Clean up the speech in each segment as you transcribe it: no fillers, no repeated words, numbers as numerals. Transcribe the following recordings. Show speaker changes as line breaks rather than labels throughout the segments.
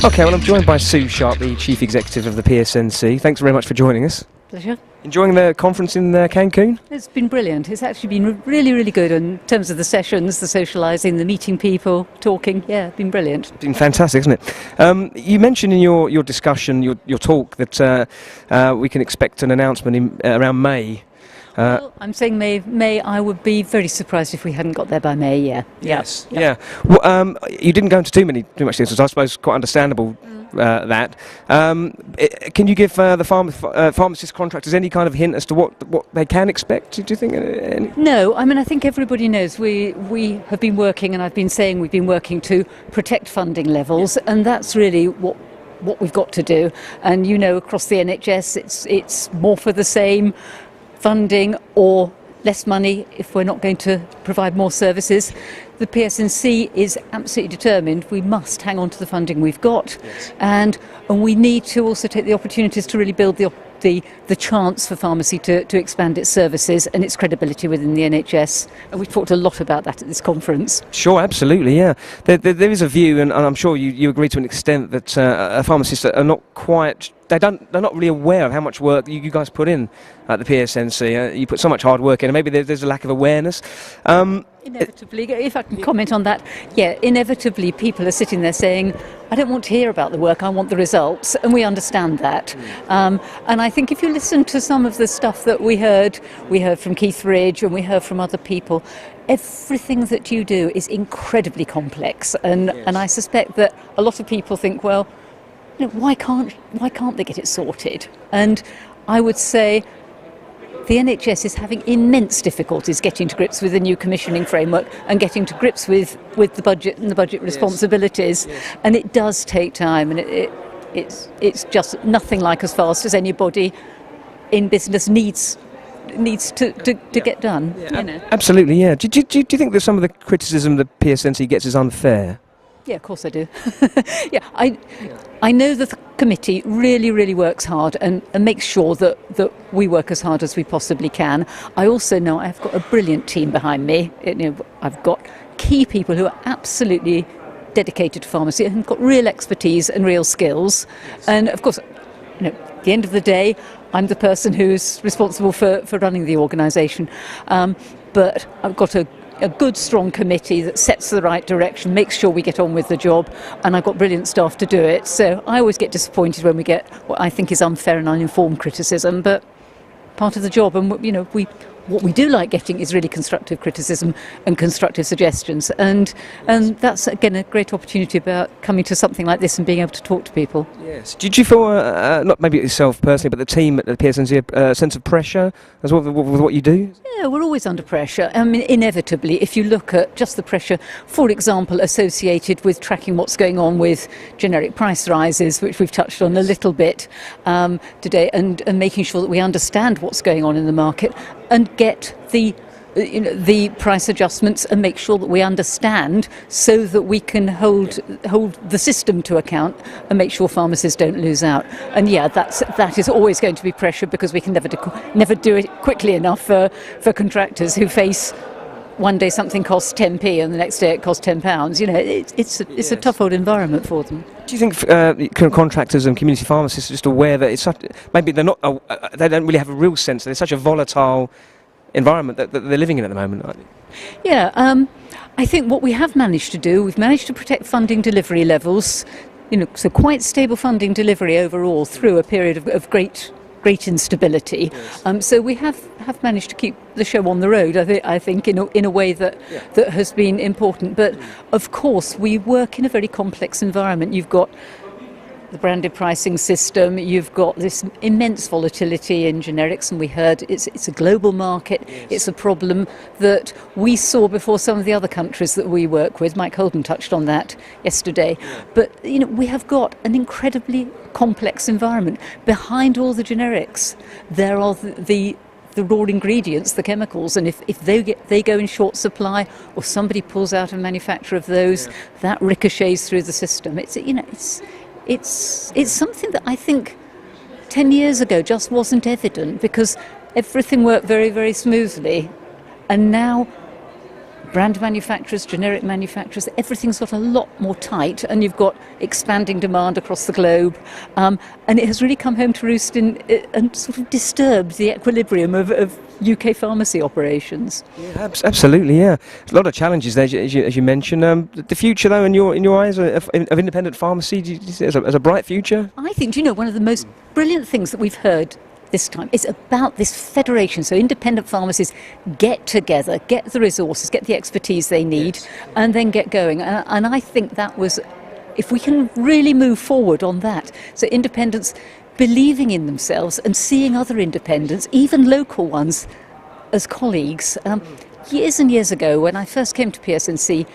Okay, well, I'm joined by Sue Sharpe, the Chief Executive of the PSNC. Thanks very much for joining us.
Pleasure.
Enjoying the conference in Cancun?
It's been brilliant. It's actually been really, really good in terms of the sessions, the socialising, the meeting people, talking. Yeah, it's been brilliant.
It's been fantastic, hasn't it? You mentioned in your discussion, your talk, that we can expect an announcement around May.
Well, I'm saying May. I would be very surprised if we hadn't got there by May. Yeah.
Yes. Yeah. Well, you didn't go into too much details. I suppose quite understandable. That. Can you give the pharmacist contractors any kind of hint as to what they can expect? Do you think?
No, I mean, I think everybody knows we have been working, and I've been saying we've been working to protect funding levels, and that's really what we've got to do. And across the NHS, it's more for the same funding or less money if we're not going to provide more services. The PSNC is absolutely determined we must hang on to the funding we've got, yes. and we need to also take the opportunities to really build the chance for pharmacy to expand its services and its credibility within the NHS. And we've talked a lot about that at this conference. Sure,
absolutely, yeah. There is a view, and I'm sure you agree to an extent, that pharmacists are not quite... They're not really aware of how much work you guys put in at the PSNC. You put so much hard work in, and maybe there's a lack of awareness.
Inevitably, if I can comment on that, inevitably people are sitting there saying, I don't want to hear about the work, I want the results, and we understand that. And I think if you listen to some of the stuff that we heard from Keith Ridge and we heard from other people, everything that you do is incredibly complex, and I suspect that a lot of people think, well, why can't they get it sorted? And I would say the NHS is having immense difficulties getting to grips with the new commissioning framework and getting to grips with the budget and the budget responsibilities. Yes. And it does take time, and it's just nothing like as fast as anybody in business needs to get done.
Yeah, absolutely, yeah. Do you think that some of the criticism the PSNC gets is unfair?
Yeah, of course I do. I know that the committee really, really works hard and makes sure that we work as hard as we possibly can. I also know I've got a brilliant team behind me. I've got key people who are absolutely dedicated to pharmacy and have got real expertise and real skills. And of course, at the end of the day, I'm the person who's responsible for running the organisation. But I've got a good, strong committee that sets the right direction, makes sure we get on with the job, and I've got brilliant staff to do it. So I always get disappointed when we get what I think is unfair and uninformed criticism, but part of the job. And what we do like getting is really constructive criticism and constructive suggestions, and that's again a great opportunity about coming to something like this and being able to talk to people.
Yes. Did you feel, not maybe yourself personally, but the team at the PSNC, a sense of pressure as well with what you do?
Yeah, we're always under pressure. I mean, inevitably, if you look at just the pressure, for example, associated with tracking what's going on with generic price rises, which we've touched on a little bit today, and making sure that we understand what's going on in the market and get the price adjustments and make sure that we understand so that we can hold the system to account and make sure pharmacists don't lose out. And that is always going to be pressure, because we can never do it quickly enough for contractors who face one day something costs 10p and the next day it costs £10. It's a tough old environment for them.
Do you think contractors and community pharmacists are just aware that it's maybe they don't really have a real sense that it's such a volatile environment that they're living in at the moment?
Yeah, I think what we have managed to do, we've managed to protect funding delivery levels, so quite stable funding delivery overall through a period of great instability. Yes. So we have managed to keep the show on the road, I think in a way that has been important. But of course, we work in a very complex environment. You've got the branded pricing system, you've got this immense volatility in generics, and we heard it's a global market. Yes. It's a problem that we saw before some of the other countries that we work with. Mike Holden touched on that yesterday. Yeah. But we have got an incredibly complex environment. Behind all the generics, there are the raw ingredients, the chemicals, and if they go in short supply or somebody pulls out a manufacture of those, that ricochets through the system. It's something that I think 10 years ago just wasn't evident, because everything worked very, very smoothly. And now brand manufacturers, generic manufacturers, everything's got a lot more tight, and you've got expanding demand across the globe, and it has really come home to roost and sort of disturbed the equilibrium of UK pharmacy operations.
Yeah, absolutely, yeah. There's a lot of challenges there, as you mentioned. The future, though, in your eyes, of independent pharmacy, do you see it as a bright future?
I think, one of the most brilliant things that we've heard this time is about this federation. So independent pharmacies get together, get the resources, get the expertise they need, yes, and then get going. And I think that was, if we can really move forward on that, so independents believing in themselves and seeing other independents, even local ones, as colleagues. Years and years ago, when I first came to PSNC,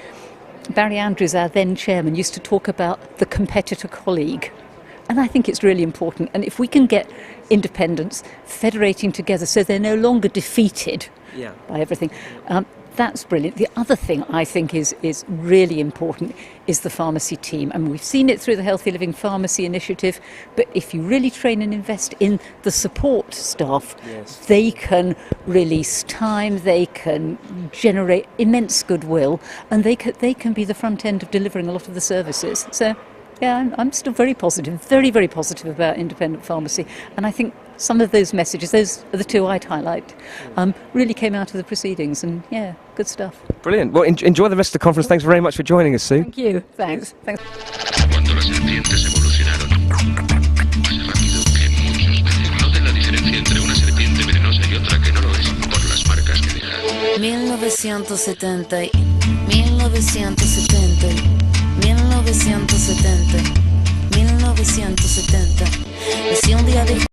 Barry Andrews, our then chairman, used to talk about the competitor colleague. And I think it's really important. And if we can get independents federating together so they're no longer defeated by everything, that's brilliant. The other thing I think is really important is the pharmacy team. And we've seen it through the Healthy Living Pharmacy Initiative. But if you really train and invest in the support staff, yes, they can release time, they can generate immense goodwill, and they can be the front end of delivering a lot of the services. So yeah, I'm still very positive, very, very positive about independent pharmacy. And I think some of those messages, those are the two I'd highlight, really came out of the proceedings. And yeah, good stuff.
Brilliant. Well, enjoy the rest of the conference. Thanks very much for joining us, Sue.
Thank you. Thanks.
Cuando las serpientes evolucionaron más rápido que muchos veces. Noten la diferencia entre una serpiente venenosa y otra que no lo es por las marcas que dejan.
1970, 1970, 1970, 1970. Nací un día de